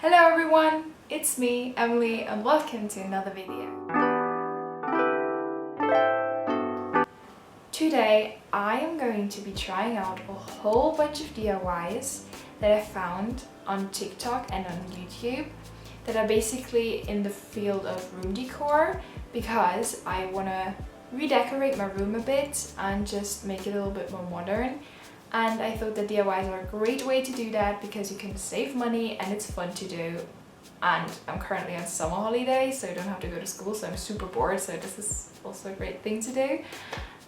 Hello everyone, it's me, Emily, and welcome to another video. Today I am going to be trying out a whole bunch of DIYs that I found on TikTok and on YouTube that are basically in the field of room decor because I want to redecorate my room a bit and just make it a little bit more modern. And I thought that DIYs are a great way to do that because you can save money and it's fun to do. And I'm currently on summer holiday, so I don't have to go to school, so I'm super bored, so this is also a great thing to do.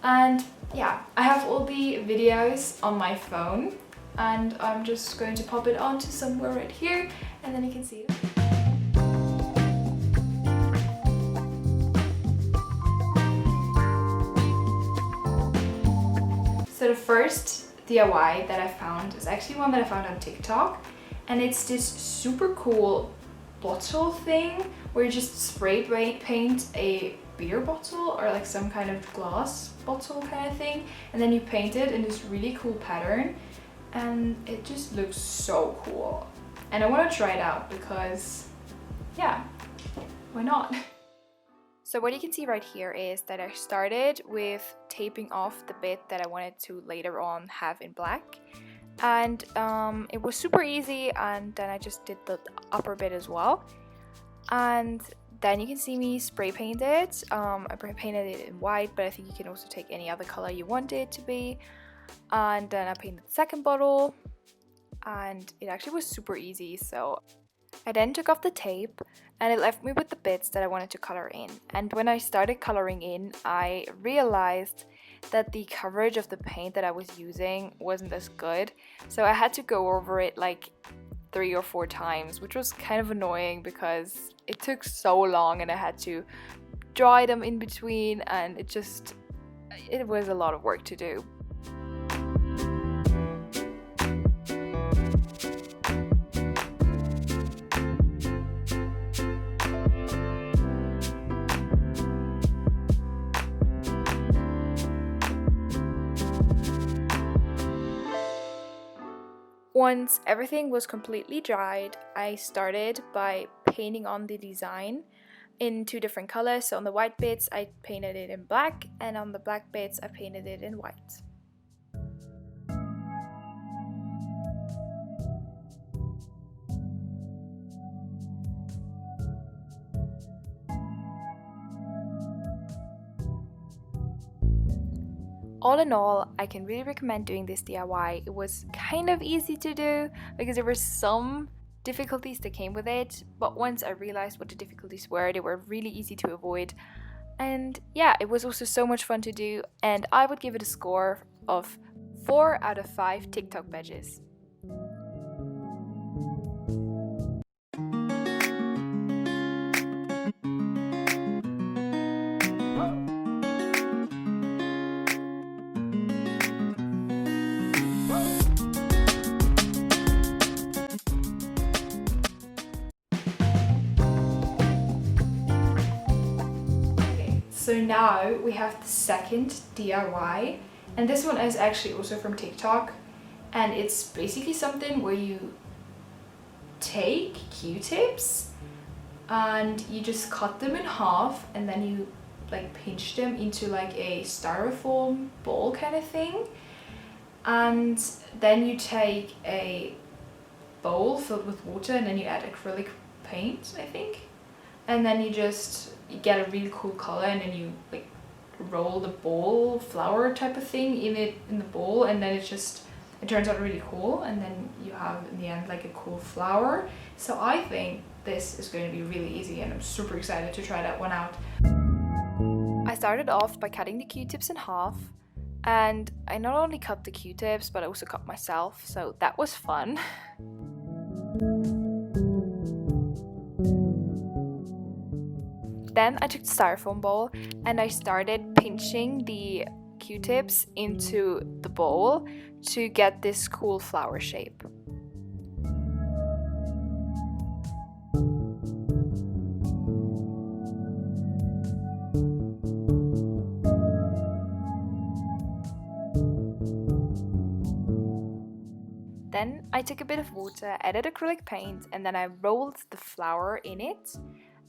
And yeah, I have all the videos on my phone and I'm just going to pop it onto somewhere right here and then you can see it. So the first DIY that I found is actually one that I found on TikTok, and it's this super cool bottle thing where you just spray paint a beer bottle or like some kind of glass bottle kind of thing, and then you paint it in this really cool pattern and it just looks so cool. And I want to try it out because yeah, why not? So what you can see right here is that I started with taping off the bit that I wanted to later on have in black, and it was super easy, and then I just did the upper bit as well. And then you can see me spray paint it. I painted it in white, but I think you can also take any other color you want it to be. And then I painted the second bottle and it actually was super easy. So I then took off the tape and it left me with the bits that I wanted to color in. And when I started coloring in, I realized that the coverage of the paint that I was using wasn't as good. So I had to go over it like 3 or 4 times, which was kind of annoying because it took so long and I had to dry them in between, and it was a lot of work to do. Once everything was completely dried, I started by painting on the design in 2 different colors. So on the white bits I painted it in black, and on the black bits I painted it in white. All in all, I can really recommend doing this DIY. It was kind of easy to do because there were some difficulties that came with it, but once I realized what the difficulties were, they were really easy to avoid. And yeah, it was also so much fun to do, and I would give it a score of 4 out of 5 TikTok badges. So now we have the second DIY, and this one is actually also from TikTok, and it's basically something where you take Qtips and you just cut them in half and then you like pinch them into like a styrofoam ball kind of thing, and then you take a bowl filled with water and then you add acrylic paint, I think, and then you get a really cool color, and then you like roll the bowl flower type of thing in the bowl, and then it turns out really cool, and then you have in the end like a cool flower. So I think this is going to be really easy and I'm super excited to try that one out. I started off by cutting the Qtips in half, and I not only cut the Qtips but I also cut myself, so that was fun. Then I took the styrofoam bowl and I started pinching the Qtips into the bowl to get this cool flower shape. Then I I took a bit of water, added acrylic paint, and then I rolled the flower in it.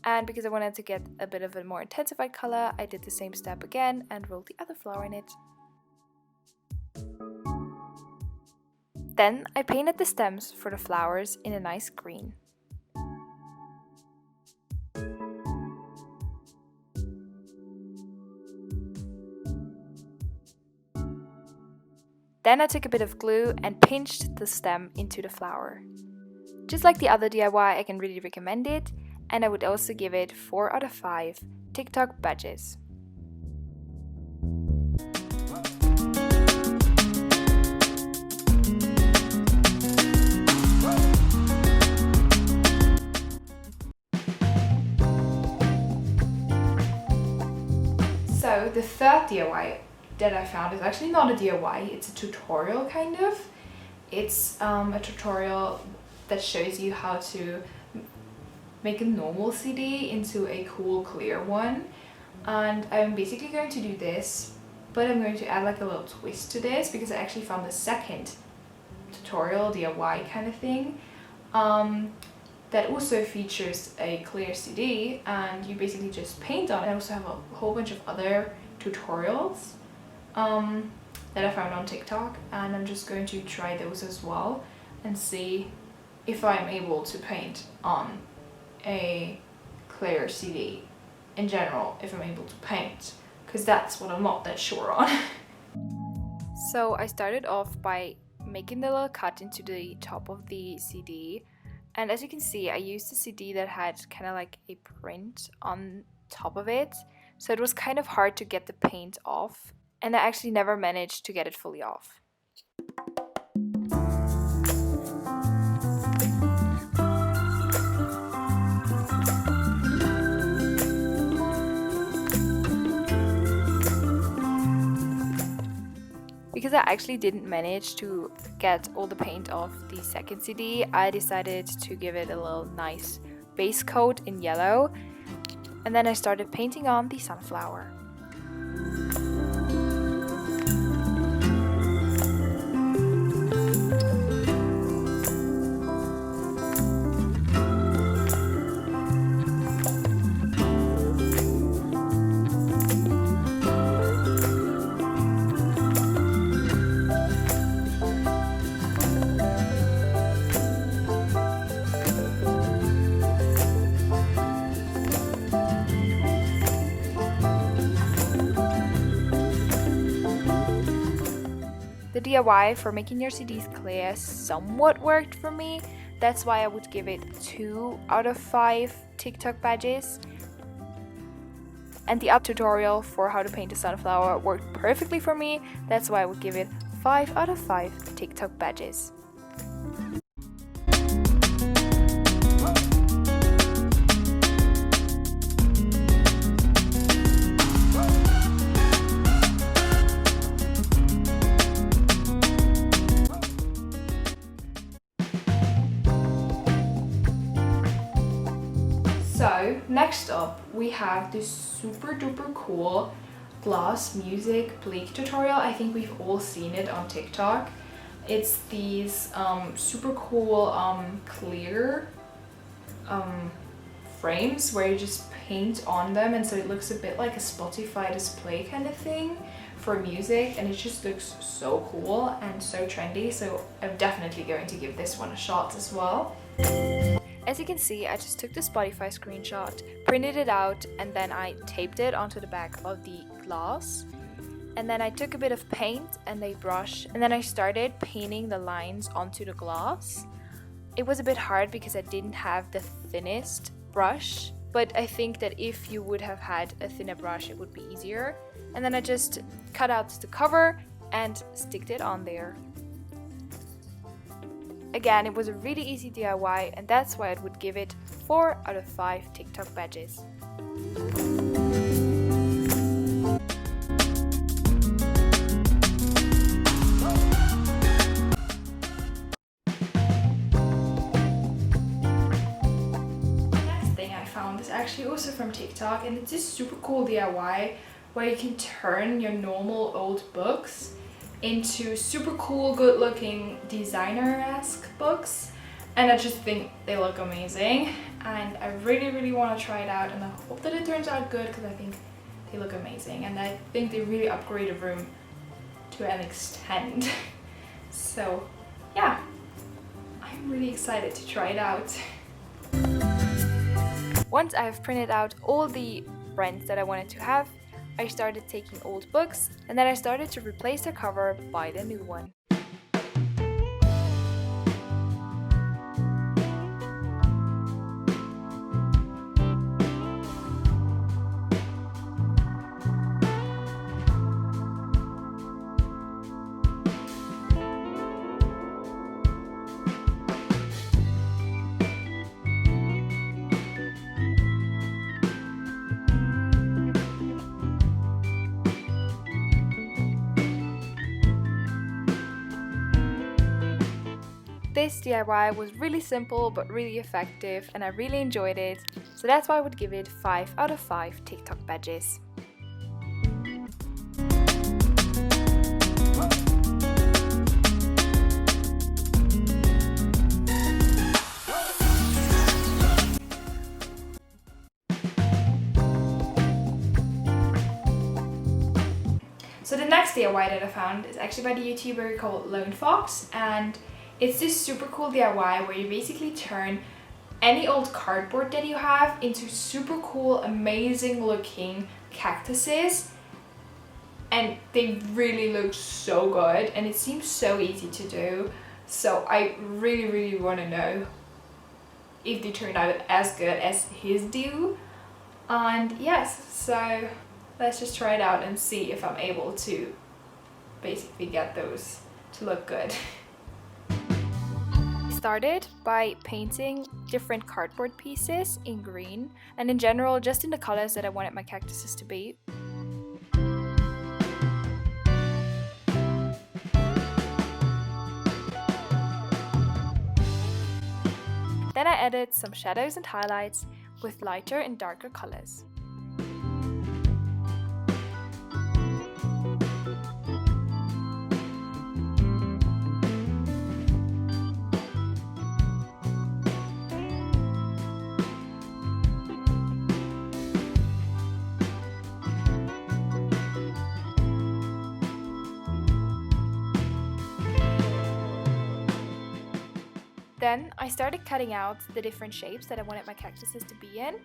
And because I wanted to get a bit of a more intensified color, I did the same step again and rolled the other flower in it. Then I painted the stems for the flowers in a nice green. Then I took a bit of glue and pinched the stem into the flower. Just like the other DIY, I can really recommend it, and I would also give it 4 out of 5 TikTok badges. So the third DIY that I found is actually not a DIY, it's a tutorial kind of. It's a tutorial that shows you how to make a normal CD into a cool clear one. And I'm basically going to do this, but I'm going to add like a little twist to this because I actually found the second tutorial DIY kind of thing that also features a clear CD, and you basically just paint on it. I also have a whole bunch of other tutorials that I found on TikTok, and I'm just going to try those as well and see if I'm able to paint on a clear CD in general, if I'm able to paint, because that's what I'm not that sure on. So I started off by making the little cut into the top of the CD, and as you can see, I used a CD that had kind of like a print on top of it, so it was kind of hard to get the paint off, and I actually never managed to get it fully off. Because I actually didn't manage to get all the paint off the second CD, I decided to give it a little nice base coat in yellow, and then I started painting on the sunflower. The DIY for making your CDs clear somewhat worked for me. That's why I would give it 2 out of 5 TikTok badges. And the up tutorial for how to paint a sunflower worked perfectly for me. That's why I would give it 5 out of 5 TikTok badges. So next up we have this super duper cool glass music bleak tutorial. I think we've all seen it on TikTok. It's these super cool clear frames where you just paint on them, and so it looks a bit like a Spotify display kind of thing for music, and it just looks so cool and so trendy, so I'm definitely going to give this one a shot as well. As you can see, I just took the Spotify screenshot, printed it out, and then I taped it onto the back of the glass. And then I took a bit of paint and a brush, and then I started painting the lines onto the glass. It was a bit hard because I didn't have the thinnest brush, but I think that if you would have had a thinner brush, it would be easier. And then I just cut out the cover and sticked it on there. Again, it was a really easy DIY, and that's why I would give it 4 out of 5 TikTok badges. Next thing I found is actually also from TikTok, and it's this super cool DIY where you can turn your normal old books into super cool, good looking designer-esque books, and I just think they look amazing, and I really want to try it out, and I hope that it turns out good because I think they look amazing, and I think they really upgrade a room to an extent. So yeah, I'm really excited to try it out. Once I have printed out all the brands that I wanted to have, I started taking old books, and then I started to replace the cover by the new one. This DIY was really simple but really effective, and I really enjoyed it, so that's why I would give it 5 out of 5 TikTok badges. So the next DIY that I found is actually by the YouTuber called Lone Fox, and it's this super cool DIY where you basically turn any old cardboard that you have into super cool, amazing looking cactuses, and they really look so good, and it seems so easy to do. So I really want to know if they turned out as good as his do. And yes, so let's just try it out and see if I'm able to basically get those to look good. Started by painting different cardboard pieces in green, and in general just in the colors that I wanted my cactuses to be. Then I added some shadows and highlights with lighter and darker colors. Then I started cutting out the different shapes that I wanted my cactuses to be in.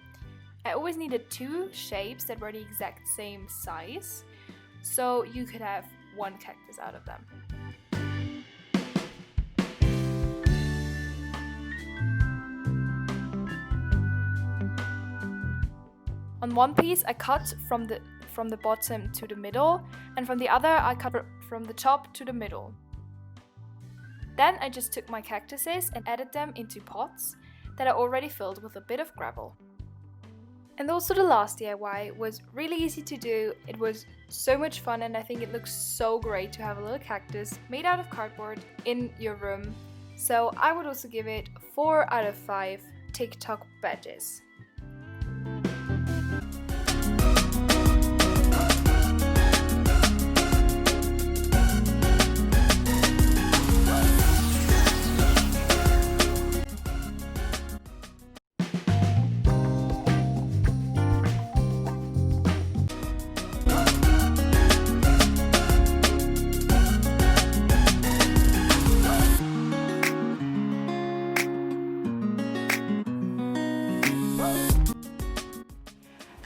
I always needed 2 shapes that were the exact same size, so you could have 1 cactus out of them. On one piece I cut from the bottom to the middle, and from the other I cut from the top to the middle. Then I just took my cactuses and added them into pots that I already filled with a bit of gravel. And also the last DIY was really easy to do. It was so much fun, and I think it looks so great to have a little cactus made out of cardboard in your room. So I would also give it 4 out of 5 TikTok badges.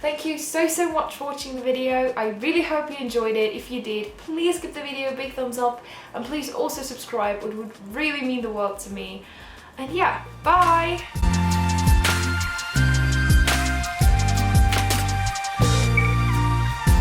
Thank you so much for watching the video. I really hope you enjoyed it. If you did, please give the video a big thumbs up, and please also subscribe. It would really mean the world to me. And yeah, bye!